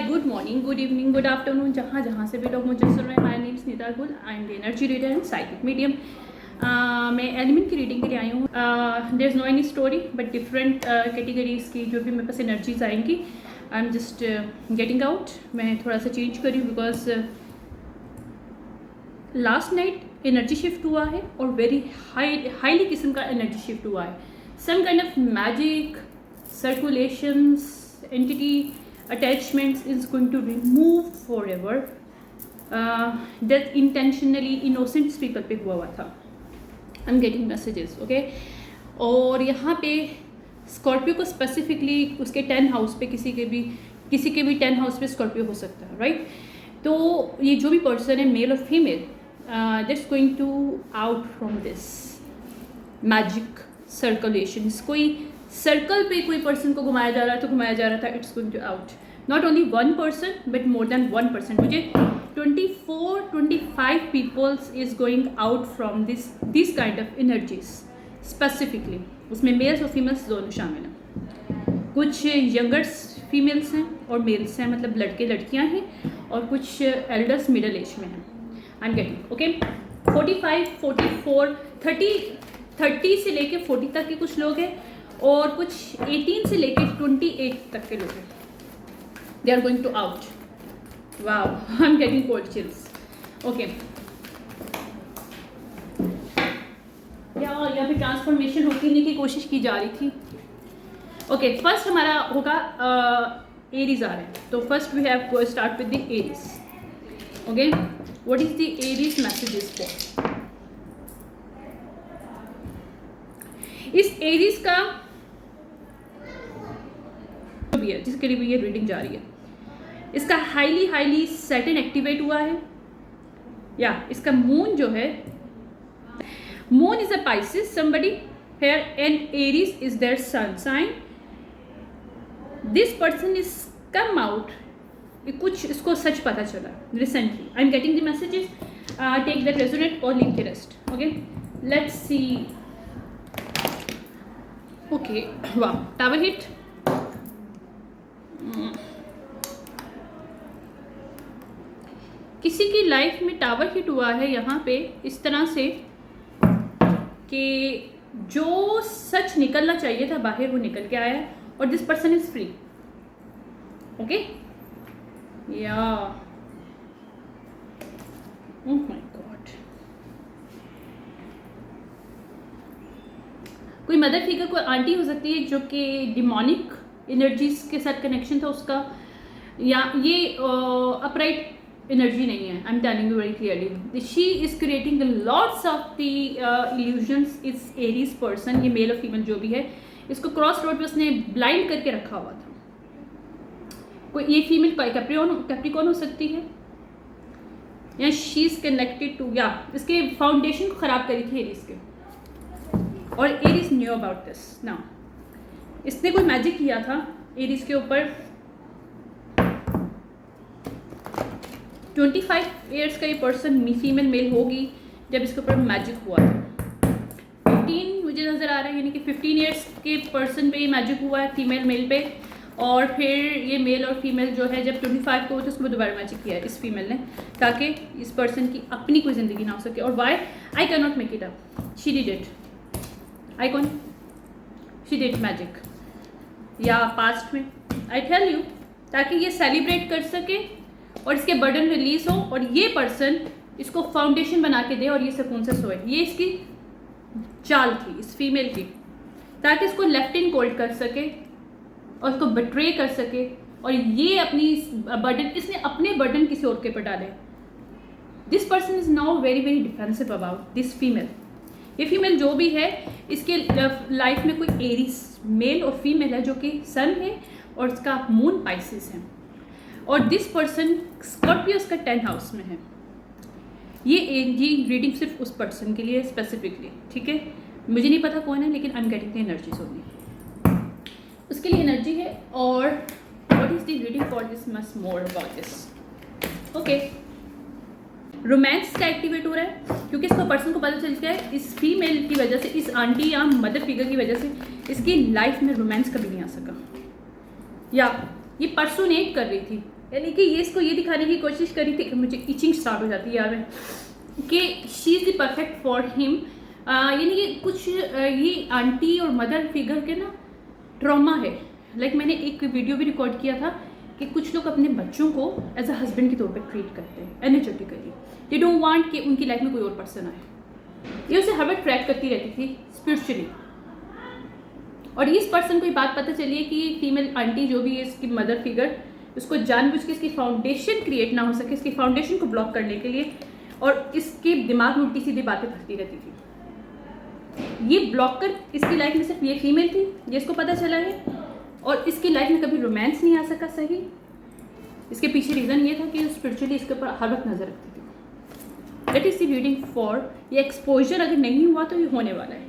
Good morning, good evening, good afternoon, जहाँ से भी लोग मुझे सुन रहे हैं। My name is Neeta Gul, I am the energy reader and psychic medium. मैं एलिमेंट की रीडिंग के लिए आई हूँ। There is no any story but different categories की जो भी मेरे पास एनर्जीज आएंगी, I am just getting out. मैं थोड़ा सा चेंज करी हूँ because last night energy shift हुआ है और वेरी हाईली किस्म का एनर्जी शिफ्ट हुआ है। Some kind of magic circulations entity attachments is going to remove forever. That intentionally innocent people पे हुआ था। I'm getting messages, okay? और यहाँ पे स्कॉर्पियो को स्पेसिफिकली उसके 10 हाउस पे किसी के भी 10 हाउस पे स्कॉर्पियो हो सकता है, राइट? तो ये जो भी पर्सन है, मेल और female, that's going to out from this magic circulation. कोई सर्कल पे कोई पर्सन को घुमाया जा रहा था, it's going to out. Not only one person but more than one person. मुझे 24-25 peoples is going out from this kind of energies specifically. उसमें मेल्स और फीमेल्स दोनों शामिल हैं। कुछ यंगर्स फीमेल्स हैं और मेल्स हैं, मतलब लड़के लड़कियां हैं, और कुछ एल्डर्स मिडल एज में हैं। आई एम गेटिंग ओके। 45, 44, 30 से लेके 40 तक के कुछ लोग हैं, और कुछ 18 से लेके 28 तक के लोग हैं। They are going to out. Wow, I am getting cold chills. Okay, यहाँ पे ट्रांसफॉर्मेशन होने की कोशिश की जा रही थी। ओके, फर्स्ट हमारा होगा एरीज आ रहे हैं, तो first we have to start with the Aries. Okay, what is the Aries messages for? इस एरीज का भी है जिसके लिए भी ये रीडिंग जा रही है, इसका हाईली सैटर्न एक्टिवेट हुआ है, या इसका मून जो है, moon is a Pisces, somebody here and Aries is their sun sign. This person is come out, कुछ इसको सच पता चला recently. I am getting the messages, take that resonate और leave the rest. Okay, let's see. Okay, वाह, tower hit. किसी की life में टावर हिट हुआ है यहाँ पे इस तरह से कि जो सच निकलना चाहिए था बाहर वो निकल के आया, और this person is free. Okay, या ओह माय गॉड, कोई मदर फिगर, कोई आंटी हो सकती है जो कि डिमोनिक एनर्जीज के साथ कनेक्शन था उसका, या ये अपराइट एनर्जी नहीं है। I am telling you very clearly, she is creating lots of the illusions. इस एरीज पर्सन, ये मेल और फीमेल जो भी है, इसको क्रॉस रोड पे उसने ब्लाइंड करके रखा हुआ था। कोई ये फीमेल कैप्रिकॉर्न हो सकती है, या शी इज कनेक्टेड टू, या इसके फाउंडेशन को खराब करी थी एरीज के, और Aries knew about this. Now इसने कोई मैजिक किया था एरीज के ऊपर। 25 ईयर्स का ये पर्सन फीमेल मेल होगी जब इसके ऊपर मैजिक हुआ था। 15 मुझे नज़र आ रहा है, यानी कि 15 ईयर्स के पर्सन पे ये मैजिक हुआ है, फीमेल मेल पे, और फिर ये मेल और फीमेल जो है जब 25 को हुआ तो उसको दोबारा मैजिक किया है इस फीमेल ने, ताकि इस पर्सन की अपनी कोई ज़िंदगी ना हो सके। और why I can not make it up, she did it, I can she did magic, या पास्ट में, आई टेल यू, ताकि ये सेलिब्रेट कर सके और इसके बर्डन रिलीज हो, और ये पर्सन इसको फाउंडेशन बना के दे और ये सुकून से सोए। ये इसकी चाल थी इस फीमेल की, ताकि इसको लेफ्ट इन कोल्ड कर सके और इसको बिट्रे कर सके, और ये अपनी बर्डन, इसने अपने बर्डन किसी और के पर डाले। This person is now very defensive about this female. ये फीमेल जो भी है, इसके लाइफ में कोई एरीज मेल और फीमेल है जो कि सन है और इसका मून पाइसेस है, और दिस पर्सन स्कॉर्पियो का 10 हाउस में है। ये रीडिंग सिर्फ उस पर्सन के लिए स्पेसिफिकली, ठीक है? मुझे नहीं पता कौन है, लेकिन आई am getting the energies only, उसके लिए एनर्जी है। और what is the reading for this much more about this. Okay, romance का एक्टिवेट हो रहा है, क्योंकि इसको पर्सन को पता चल गया है इस फीमेल की वजह से, इस आंटी या मदर फिगर की वजह से इसकी लाइफ में रोमांस कभी नहीं आ सका, या ये परसोनेट कर रही थी यानी कि ये इसको ये दिखाने की कोशिश करी थी कि मुझे इचिंग स्टार्ट हो जाती है यार कि she is the perfect for him. यानी कि कुछ ये आंटी और मदर फिगर के ना ट्रॉमा है। लाइक मैंने एक वीडियो भी रिकॉर्ड किया था कि कुछ लोग अपने बच्चों को एज अ हस्बैंड के तौर पे ट्रीट करते हैं एनर्जेटिकली। दे डोंट वांट कि उनकी लाइफ में कोई और पर्सन आए। ये उसे हर वक्त ट्रैक करती रहती थी स्पिरिचुअली। और इस पर्सन को ये बात पता चली है कि फीमेल आंटी जो भी है इसकी मदर फिगर, उसको जानबूझ के इसकी फाउंडेशन क्रिएट ना हो सके, इसकी फाउंडेशन को ब्लॉक करने के लिए, और इसके दिमाग में उल्टी सीधी बातें भरती रहती थी। ये ब्लॉकर इसकी लाइफ में सिर्फ ये फीमेल थी, ये इसको पता चला है। और इसकी लाइफ में कभी रोमांस नहीं आ सका सही। इसके पीछे रीज़न ये था कि स्पिरिचुअली इसके ऊपर हर वक्त नजर रखती थी। That is the reading for. ये एक्सपोजर अगर नहीं हुआ तो ये होने वाला है,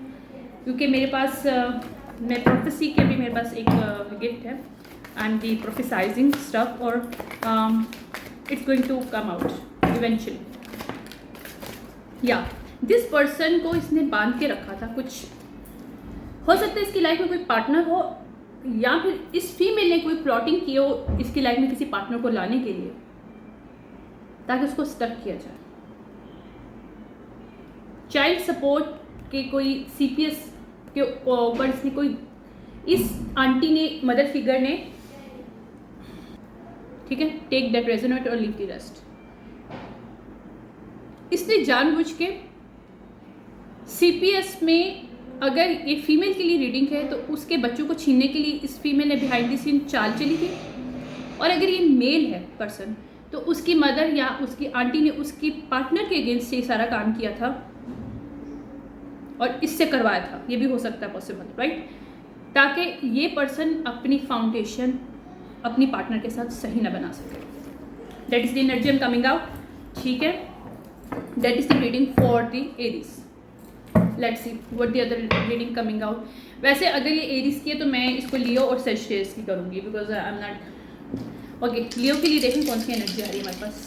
क्योंकि मेरे पास मैं प्रोफेसी के भी मेरे पास एक गिफ्ट है। I am the prophesizing stuff और it's going to come out eventually. या जिस पर्सन को इसने बांध के रखा था, कुछ हो सकता है इसकी लाइफ में कोई पार्टनर हो, या फिर इस फीमेल ने कोई प्लॉटिंग की हो इसकी लाइफ में किसी पार्टनर को लाने के लिए, ताकि उसको स्टक किया जाए। चाइल्ड सपोर्ट के कोई CPS के ऊपर इसने कोई, इस आंटी ने, मदर फिगर ने, ठीक है, टेक दैट रेजोनेट और लीव द रेस्ट। इसने जानबूझ के CPS में, अगर ये फीमेल के लिए रीडिंग है तो उसके बच्चों को छीनने के लिए इस फीमेल ने बिहाइंड द सीन चाल चली थी। और अगर ये मेल है पर्सन तो उसकी मदर या उसकी आंटी ने उसकी पार्टनर के अगेंस्ट ये सारा काम किया था और इससे करवाया था। ये भी हो सकता है पॉसिबल, राइट, ताकि ये पर्सन अपनी फाउंडेशन अपनी पार्टनर के साथ सही ना बना सके। That is the energy am coming out, ठीक है। That is the reading for the Aries. Let's see what the other reading coming out. वैसे अगर ये एरीज की है तो मैं इसको लियो और सेजिटेरियस की करूँगी, because I am not okay. Leo के लिए देखें कौन सी एनर्जी आ रही है हमारे पास।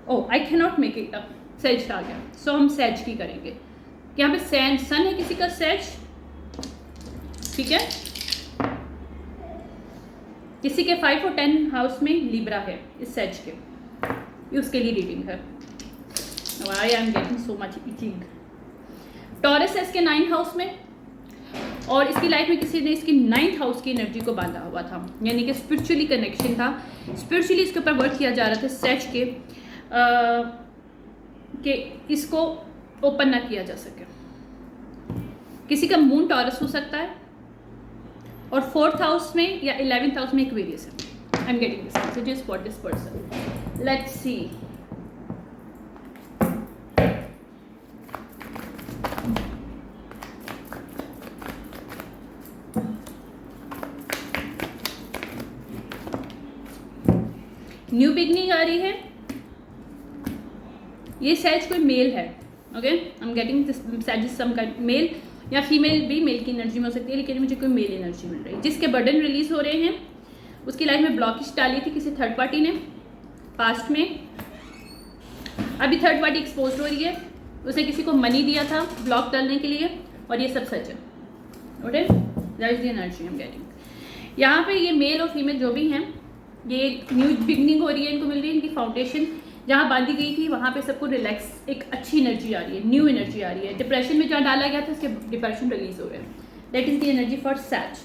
Oh, I can not make it up, sage आ गया, सो हम सेज की करेंगे। यहाँ पे सन है किसी का, सेज, ठीक है। किसी के 5 और 10 हाउस में लिब्रा है इस सेज के, ये उसके लिए रीडिंग है। I am getting so much itching. Taurus है इसके 9 हाउस में, और इसकी लाइफ में किसी ने इसकी 9th हाउस की एनर्जी को बांधा हुआ था, यानी कि स्पिरिचुअली कनेक्शन था। स्पिरिचुअली इसके ऊपर वर्क किया जा रहा था सेज के इसको ओपन ना किया जा सके। किसी का मून टॉरस हो सकता है, और 4th हाउस में या 11th हाउस में एक्वेरियस है। I am getting this messages for this person. Let's see. New beginning आ रही है। ये सेज कोई मेल है, okay. I am getting this sage is some kind male, या फीमेल भी मेल की एनर्जी में हो सकती है, लेकिन मुझे कोई मेल एनर्जी मिल रही है। जिसके बर्डन रिलीज हो रहे हैं, उसकी लाइफ में ब्लॉकेज डाली थी किसी थर्ड पार्टी ने पास्ट में। अभी थर्ड पार्टी एक्सपोज हो रही है, उसने किसी को मनी दिया था ब्लॉक डालने के लिए, और ये सब सच है, okay. That is the energy I am getting. यहाँ पे ये मेल और फीमेल जो भी हैं, ये न्यू बिगनिंग हो रही है, इनको मिल रही है। इनकी फाउंडेशन जहाँ बांधी गई थी वहाँ पे सबको रिलैक्स, एक अच्छी एनर्जी आ रही है, न्यू एनर्जी आ रही है। डिप्रेशन में जहाँ डाला गया था उसके डिप्रेशन रिलीज हो गया। That is the energy for says.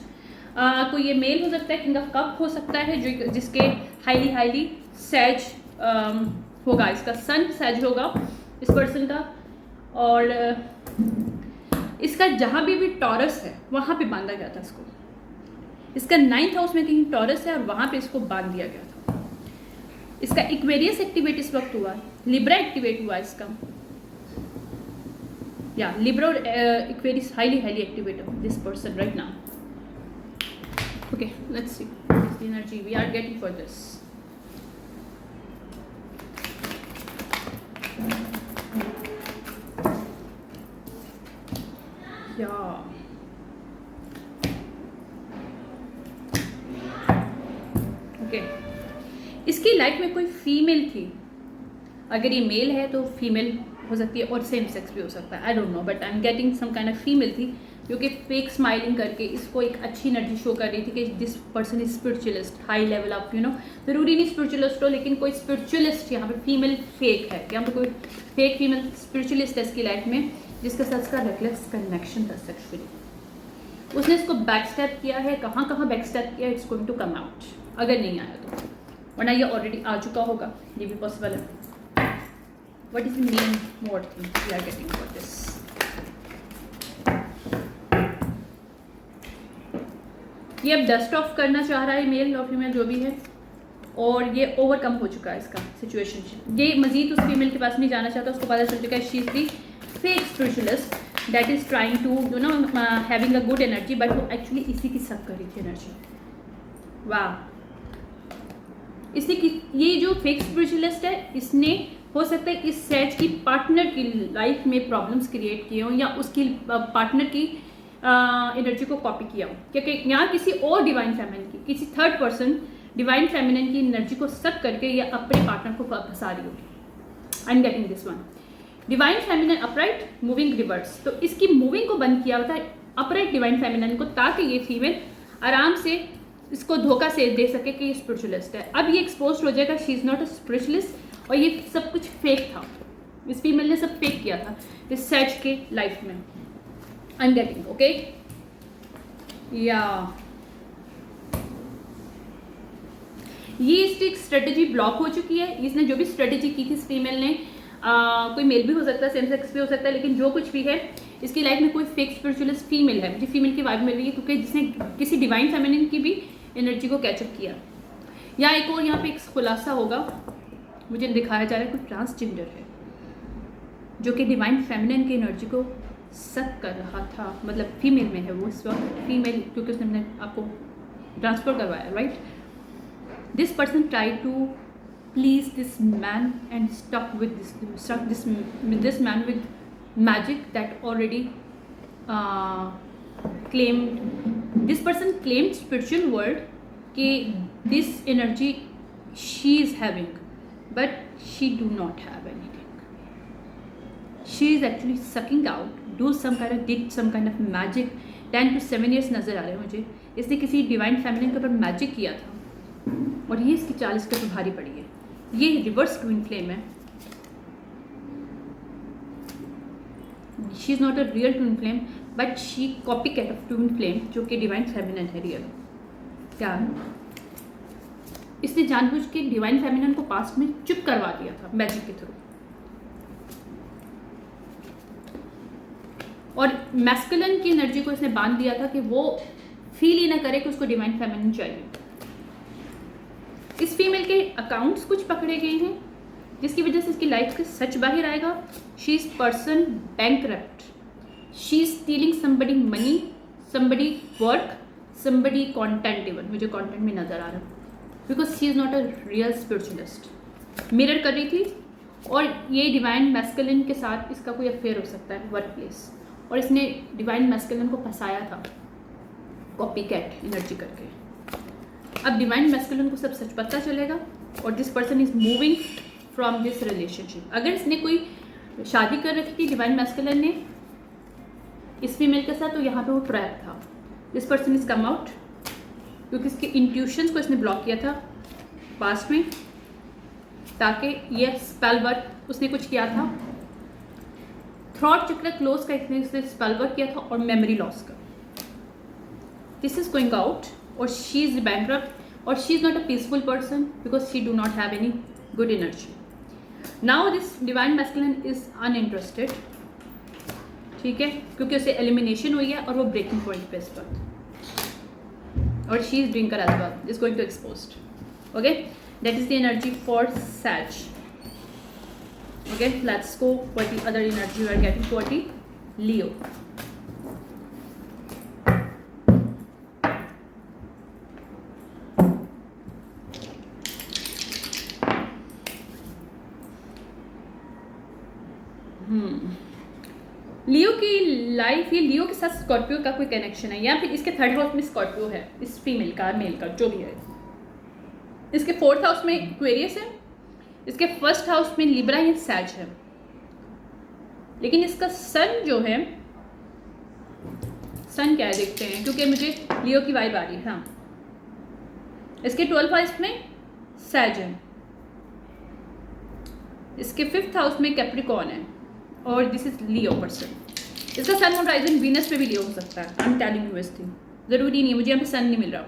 कोई ये मेल हो सकता है, किंग ऑफ कप हो सकता है, जो जिसके हाईली सेज होगा, इसका सन सेज होगा इस पर्सन का। और इसका जहाँ भी टॉरस है वहाँ पे बांधा गया था इसको। इसका 9th हाउस में कहीं टॉरस है और वहाँ पे इसको बांध दिया गया था। इसका इक्वेरियस एक्टिवेट इस वक्त हुआ, लिब्रा एक्टिवेट हुआ इसका, या लिब्रा और Aquarius highly activate this person right now. Okay, let's see the energy we are getting for this. इसकी लाइफ में कोई फीमेल थी, अगर ये मेल है तो फीमेल हो सकती है, और सेम सेक्स भी हो सकता है, I don't know, but I am getting some kind of female थी क्योंकि फेक स्माइलिंग करके इसको एक अच्छी एनर्जी शो कर रही थी कि this person is spiritualist, high level of ज़रूरी नहीं स्पिरिचुअलिस्ट हो, लेकिन कोई स्पिरिचुअलिस्ट यहाँ पे फीमेल फेक है, यहाँ पे कोई फेक फीमेल स्पिरिचुअलिस्ट है इसकी लाइफ में, जिसके साथ इसका रेकलेस कनेक्शन था सेक्सुअली। उसने इसको बैक स्टेप किया है, कहाँ कहाँ बैक स्टेप किया है, it's going to come out, अगर नहीं आया तो, वरना ये ऑलरेडी आ चुका होगा, ये भी पॉसिबल है। What is the main more thing we are getting for this? ये अब डस्ट ऑफ करना चाह रहा है, मेल और फीमेल जो भी है, और ये ओवरकम हो चुका है इसका सिचुएशन। ये मजीद उस फीमेल के पास नहीं जाना चाहता, उसको पता चल चुका है she is the fake spiritualist that is trying to having a good energy, but वो एक्चुअली इसी की सक कर रही थी एनर्जी। वाह, इसने ये जो फेक स्पिरिचुअलिस्ट है, इसने हो सकता है इस सेज की पार्टनर की लाइफ में प्रॉब्लम्स क्रिएट किए हों, या उसकी पार्टनर की एनर्जी को कॉपी किया हो, क्योंकि यहाँ किसी और डिवाइन फेमिनिन की, किसी थर्ड पर्सन डिवाइन फेमिनिन की एनर्जी को सक करके या अपने पार्टनर को फंसा रही होगी। आई am getting this one. Divine feminine upright moving reverse, तो इसकी मूविंग को बंद किया होता है अपराइट डिवाइन फेमिनिन को, ताकि ये फीमेल आराम से इसको धोखा से दे सके कि ये स्पिरिचुअलिस्ट है। अब ये एक्सपोज हो जाएगा she is not a spiritualist, और ये सब कुछ फेक था, इस फीमेल ने सब फेक किया था इस सेज के लाइफ में। आई एम गेटिंग ओके या ये इसकी स्ट्रेटेजी ब्लॉक हो चुकी है। इसने जो भी स्ट्रेटेजी की थी इस फीमेल ने, कोई मेल भी हो सकता है, सेम सेक्स भी हो सकता है, लेकिन जो कुछ भी है इसकी लाइफ में कोई फेक स्पिरिचुअलिस्ट फीमेल है, मुझे फीमेल की वाइब मिल रही है, क्योंकि जिसने किसी डिवाइन फेमिनिन की भी एनर्जी को कैचअप किया। या एक और यहाँ पे एक खुलासा होगा, मुझे दिखाया जा रहा है कोई ट्रांसजेंडर है जो कि डिवाइन फेमिनिन की एनर्जी को सक कर रहा था, मतलब फीमेल में है वो इस वक्त, फीमेल क्योंकि उसने मैंने आपको ट्रांसफर करवाया, right. This person try to please this man and stuck this man with magic that already this person claimed spiritual world कि this energy she is having, but she do not have anything. She is actually sucking out, did some kind of magic। 10 to 7 years नज़र आ रहे हैं मुझे, इसने किसी divine feminine के ऊपर magic किया था, और ये इसकी 40 के ऊपर भारी पड़ी है। ये रिवर्स ट्विन फ्लेम है, she is not a real twin flame, but she copy cat of twin flame जो कि डिवाइन फेमिनिन है रियल। क्या इसने जानबूझ के डिवाइन फेमिनिन को पास्ट में चुप करवा दिया था मैजिक के थ्रू, और मैस्कुलिन की एनर्जी को इसने बांध दिया था कि वो फील ही ना करे कि उसको डिवाइन फेमिनिन चाहिए। इस फीमेल के अकाउंट्स कुछ पकड़े गए हैं, जिसकी वजह से इसकी लाइफ से सच बाहर आएगा। She is person bankrupt, she is stealing somebody money, somebody work, somebody content, even मुझे कंटेंट में नजर आ रहा है, because she is not a real spiritualist. Mirror कर रही थी, और ये डिवाइन मैस्कुलिन के साथ इसका कोई अफेयर हो सकता है वर्क प्लेस, और इसने डिवाइन मैस्कुलिन को फंसाया था कॉपी कैट एनर्जी करके। अब डिवाइन मैस्कुलिन को सब सच पता चलेगा, और this person is moving from this relationship. अगर इसने कोई शादी कर रखी थी डिवाइन मैस्कुलिन ने इस फीमेल के साथ, तो यहाँ पे वो ट्रैप था। This person is come out, क्योंकि इसके इंट्यूशंस को इसने ब्लॉक किया था पास्ट में, ताकि ये स्पेल वर्क उसने कुछ किया था, थ्रॉट चक्र क्लोज का इसने स्पेल वर्क किया था, और मेमोरी लॉस का। दिस इज गोइंग आउट, और शी इज bankrupt, और she is not a peaceful person because she do not have any good energy. Now this divine masculine is uninterested, ठीक है, क्योंकि उसे एलिमिनेशन हुई है और वो ब्रेकिंग पॉइंट पे इस वक्त, और she is drinker as well, is going to exposed. Okay, that is the energy for sage. Okay, let's go for the other energy we are getting for the Leo. Leo की life, ये लियो के साथ Scorpio का कोई connection है, या फिर इसके थर्ड हाउस में स्कॉर्पियो है, इस फीमेल का मेल का जो भी है। इसके फोर्थ हाउस में एक्वेरियस है, इसके फर्स्ट हाउस में लिब्रा या सैज है, लेकिन इसका सन जो है सन क्या है देखते हैं, क्योंकि मुझे लियो की वाइब आ रही है। हाँ, इसके 12th हाउस में सैजन, इसके 5th हाउस में कैप्रिकॉर्न है, और दिस इज लियो पर्सन। इसका सन मून राइजन वीनस पे भी लियो हो सकता है। I am telling you this thing, जरूरी नहीं है, मुझे यहाँ पे सन नहीं मिल रहा।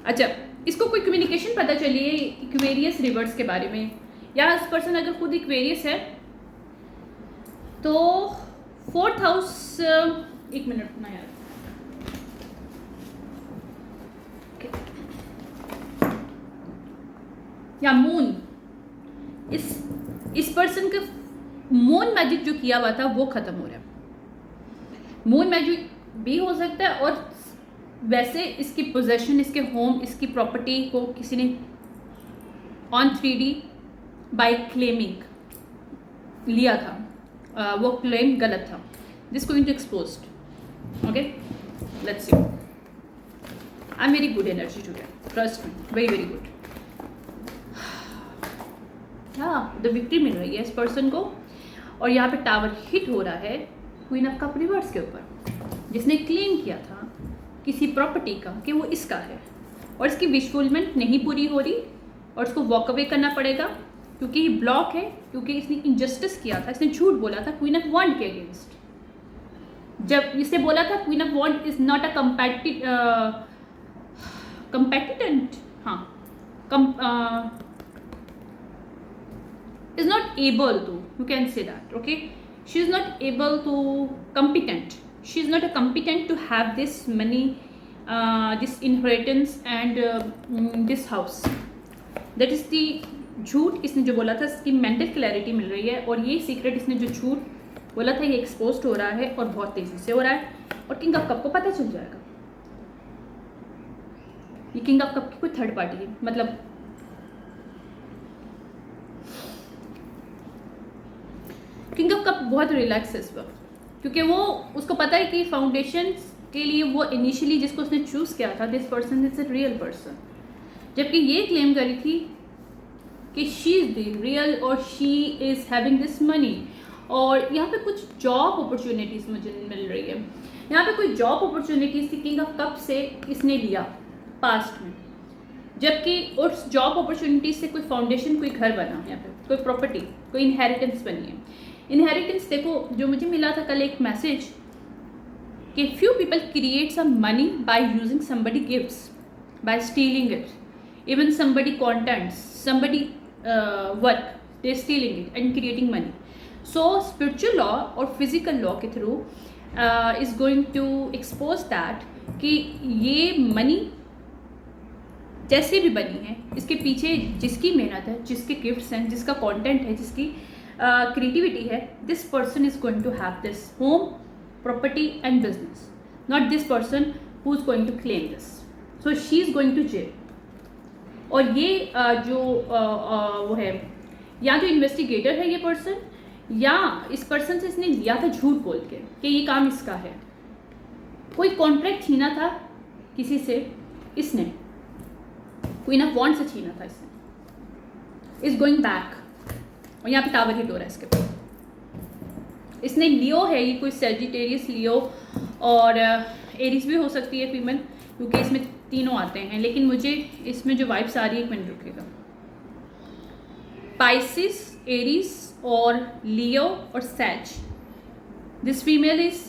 अच्छा, इसको कोई कम्युनिकेशन पता चली है इक्वेरियस रिवर्स के बारे में, या इस पर्सन अगर खुद इक्वेरियस है तो 4th हाउस, एक मिनट ना यार, या मून, इस पर्सन का मून मैजिक जो किया हुआ था वो खत्म हो रहा है। मून मैजिक भी हो सकता है, और वैसे इसकी पोजेशन, इसके होम, इसकी प्रॉपर्टी को किसी ने ऑन 3D बाय क्लेमिंग लिया था, वो क्लेम गलत था। This going to exposed. Okay, let's see. I am very good energy today, trust me, very very good. हाँ, द विक्ट्री मिल रही है इस पर्सन को, और यहाँ पे टावर हिट हो रहा है क्वीन ऑफ कप रिवर्स के ऊपर, जिसने क्लेम किया था किसी प्रॉपर्टी का कि वो इसका है, और इसकी विशफुलमेंट नहीं पूरी हो रही, और उसको वॉक अवे करना पड़ेगा क्योंकि ये ब्लॉक है, क्योंकि इसने इंजस्टिस किया था, इसने झूठ बोला था क्वीन ऑफ वॉन्ड के अगेंस्ट। जब इसने बोला था queen of wand is not a competent, हाँ, is not able to, you can say that, okay, she is not able to competent, she is not a competent to have this money, this inheritance and this house, that is the झूठ इसने जो बोला था, इसकी mental clarity मिल रही है, और ये सीक्रेट इसने जो झूठ बोला था ये एक्सपोज हो रहा है, और बहुत तेजी से हो रहा है, और किंग ऑफ कप को पता चल जाएगा। ये किंग ऑफ कप की कोई थर्ड पार्टी है, मतलब किंग ऑफ कप बहुत रिलैक्स है इस वक्त, क्योंकि वो उसको पता है कि फाउंडेशन के लिए वो इनिशियली जिसको उसने चूज़ किया था, this person is a real person, जबकि ये क्लेम करी थी कि शी इज़ द रियल, और she is having this money. और यहाँ पे कुछ जॉब अपॉर्चुनिटीज़ मुझे मिल रही है, यहाँ पे कोई जॉब अपॉर्चुनिटीज़ थी किंग ऑफ कप से इसने लिया पास्ट में, जबकि उस जॉब अपॉर्चुनिटीज से कोई फाउंडेशन, कोई घर बना, यहाँ पे कोई प्रॉपर्टी, कोई इनहेरिटेंस बनी है। इनहेरिटेंस देखो, जो मुझे मिला था कल एक मैसेज कि few people create some money by using somebody gifts, by stealing it, even somebody contents, somebody work, they stealing it and creating money. So spiritual law और फिजिकल लॉ के through is going to expose that कि ये money जैसे भी बनी है, इसके पीछे जिसकी मेहनत है, जिसके गिफ्ट्स हैं, जिसका कंटेंट है, जिसकी क्रिएटिविटी है, this person is going to have this home, property and business, not this person who is going to claim this. So she is going to jail. और ये जो वो है, या जो इन्वेस्टिगेटर है ये पर्सन, या इस पर्सन से इसने लिया था झूठ बोल के कि ये काम इसका है, कोई कॉन्ट्रैक्ट छीना था किसी से, इसने क्वीन ऑफ वॉन्ड से छीना था इसने, इज गोइंग बैक, और यहाँ पे टावर हिट हो रहा है इसके पास। इसने लियो है, ये कोई सेजिटेरियस, लियो और एरिस भी हो सकती है फीमेल, क्योंकि इसमें तीनों आते हैं, लेकिन मुझे इसमें जो वाइब्स आ रही है, एक मिनट रुकेगा, पाइसिस, एरिस और लियो और सैज, दिस फीमेल इज,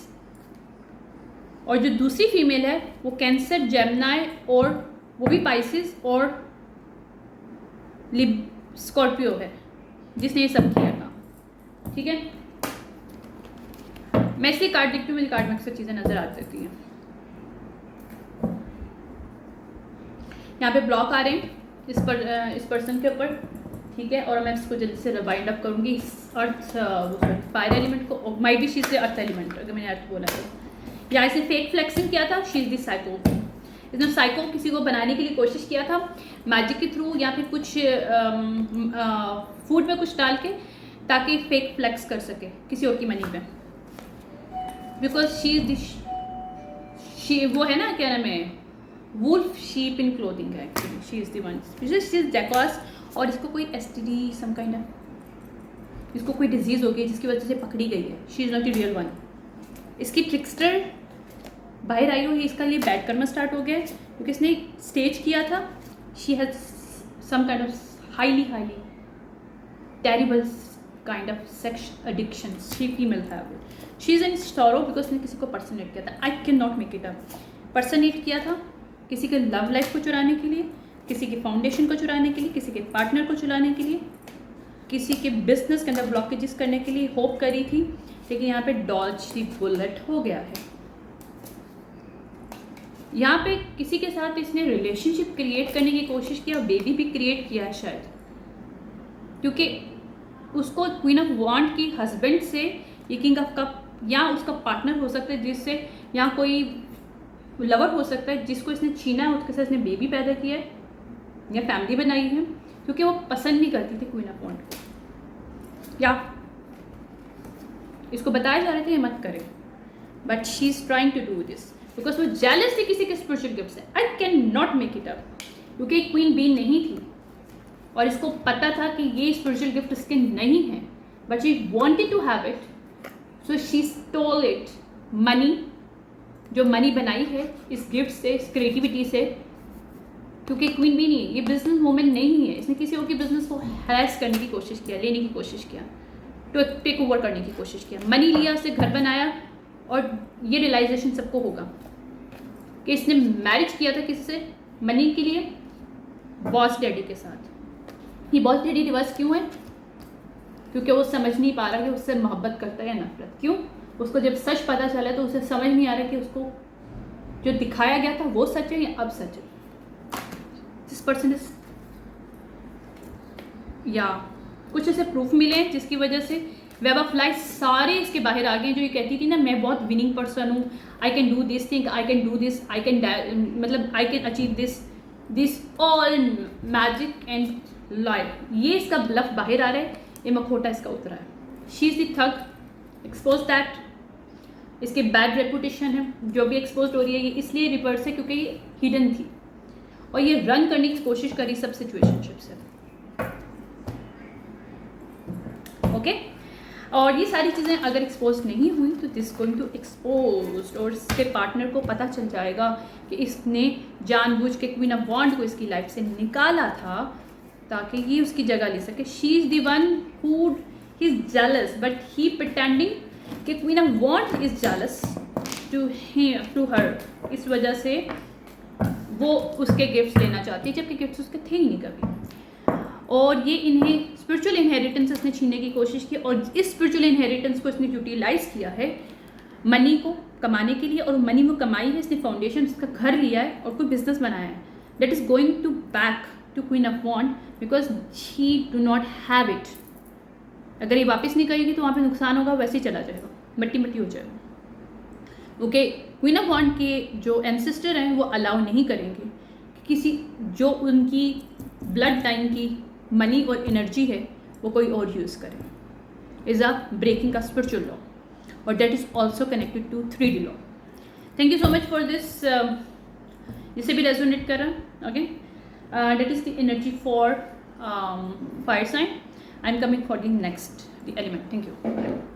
और जो दूसरी फीमेल है वो कैंसर, जेमिनी, और वो भी पाइसिस और स्कॉर्पियो है, जिसने ये सब किया था। ठीक है, मैं इसलिए कार्ड देखती हूँ, मुझे कार्ड में अक्सर चीज़ें नजर आ जाती हैं। यहाँ पे ब्लॉक आ रहे हैं इस पर्सन के ऊपर, ठीक है, और मैं इसको जल्दी से वाइंड अप करूँगी। अर्थ, फायर एलिमेंट को, माइट भी शी इज अर्थ एलिमेंट, अगर मैंने अर्थ बोला तो। या इसे फेक फ्लेक्सिंग किया था, शी इज दी साइको, इसने साइको किसी को बनाने के लिए कोशिश किया था मैजिक के थ्रू, या फिर कुछ फूड में कुछ डाल के, ताकि फेक फ्लेक्स कर सके किसी और की मनी पे, बिकॉज शी इज शी, वो है ना, क्या नाम है, वुल्फ शीप इन क्लोथिंग है actually, she is the one, she is जैकॉस, और इसको कोई एसटीडी सम काइंड ऑफ, इसको कोई डिजीज हो गई जिसकी वजह से पकड़ी गई है, she is not the real one. इसकी ट्रिक्स्टर बाहर आई हुई, इसका लिए बैड कर्मा स्टार्ट हो गया है क्योंकि इसने स्टेज किया था. She has some kind of highly terrible kind of sex addiction. She female था. She is in sorrow because उसने किसी को पर्सनेट किया था. I can not make it up. Personate किया था किसी के लव लाइफ को चुराने के लिए, किसी के फाउंडेशन को चुराने के लिए, किसी के पार्टनर को चुराने के लिए, किसी के बिजनेस के अंदर ब्लॉकेजेस करने के लिए होप करी थी. लेकिन यहाँ पे डॉज दी बुलेट हो गया है. यहाँ पे किसी के साथ इसने रिलेशनशिप क्रिएट करने की कोशिश की और बेबी भी क्रिएट किया है शायद, क्योंकि उसको क्वीन ऑफ वांड की हस्बैंड से ये किंग ऑफ कप या उसका पार्टनर हो सकता है, जिससे या कोई लवर हो सकता है जिसको इसने छीना है, उसके साथ इसने बेबी पैदा किया है या फैमिली बनाई है, क्योंकि वो पसंद नहीं करती थी क्वीन ऑफ वांड को, या इसको बताया जा रहा था ये मत करे, but she is trying to do this because वो जेलस थी किसी के स्पिरिचुअल गिफ्ट से. I can not make it up, क्योंकि क्वीन बी नहीं थी और इसको पता था कि ये स्पिरिचुअल गिफ्ट इसके नहीं है, but she wanted to have it, so she stole it. Money, जो मनी बनाई है इस गिफ्ट से, इस क्रिएटिविटी से, क्योंकि क्वीन भी नहीं है, ये बिजनेस वूमेन नहीं है. इसने किसी और के बिजनेस को हैरेस करने की कोशिश किया, लेने की कोशिश किया, तो टेक ओवर करने की कोशिश किया. मनी लिया, उससे घर बनाया, और ये रियलाइजेशन सबको होगा कि इसने मैरिज किया था किसी से मनी के लिए, बॉस डैडी के साथ. ये बॉस डैडी रिवर्स क्यों है? क्योंकि वो समझ नहीं पा रहा कि उससे मोहब्बत करता है या नफरत. क्यों? उसको जब सच पता चला तो उसे समझ नहीं आ रहा कि उसको जो दिखाया गया था वो सच है या अब सच है. दिस पर्सन इज, या कुछ ऐसे प्रूफ मिले हैं जिसकी वजह से वेब ऑफ लाइफ सारे इसके बाहर आ गए. जो ये कहती थी ना, मैं बहुत विनिंग पर्सन हूँ, I can do this thing, I can do this, I can मतलब I can achieve this all magic and life. ये इसका ब्लफ बाहर आ रहा है, ये मखोटा इसका उतरा है. She is the tug, expose that. इसके बैड रेपुटेशन है जो भी एक्सपोज हो रही है, ये इसलिए रिवर्स है क्योंकि ये हिडन थी और ये रन करने की कोशिश करी सब सिचुएशनशिप से. ओके और ये सारी चीज़ें अगर एक्सपोज नहीं हुई तो दिस गोइंग टू एक्सपोज, और इसके पार्टनर को पता चल जाएगा कि इसने जानबूझ के क्वीन ऑफ वांड को इसकी लाइफ से निकाला था ताकि ये उसकी जगह ले सके. She is the one who he is jealous, but he pretending कि queen of wand is jealous to her. इस वजह से वो उसके गिफ्ट्स लेना चाहती है, जबकि गिफ्ट्स उसके थे ही नहीं कभी. और ये इन्हें स्पिरिचुअल इनहेरिटेंस इसने छीनने की कोशिश की, और इस स्पिरिचुअल इनहेरिटेंस को इसने यूटिलाइज किया है मनी को कमाने के लिए, और मनी वो कमाई है इसने फाउंडेशन, इसका घर लिया है और कोई बिजनेस बनाया है. That is going to back to queen of wand because she do not have it. अगर ये वापस नहीं करेगी तो वहाँ पे नुकसान होगा, वैसे ही चला जाएगा, मट्टी मट्टी हो जाएगा. ओके क्वीन ऑफ वांड के जो एंसेस्टर हैं वो अलाउ नहीं करेंगे कि किसी जो उनकी ब्लड लाइन की मनी और एनर्जी है वो कोई और यूज़ करे. इज़ अ ब्रेकिंग का स्पिरिचुअल लॉ, और that is also connected to 3D law. Thank you so much for this. जिसे भी रेजोनेट कर रहा. Okay that is the energy for fire sign. I am coming for the next the element. Thank you.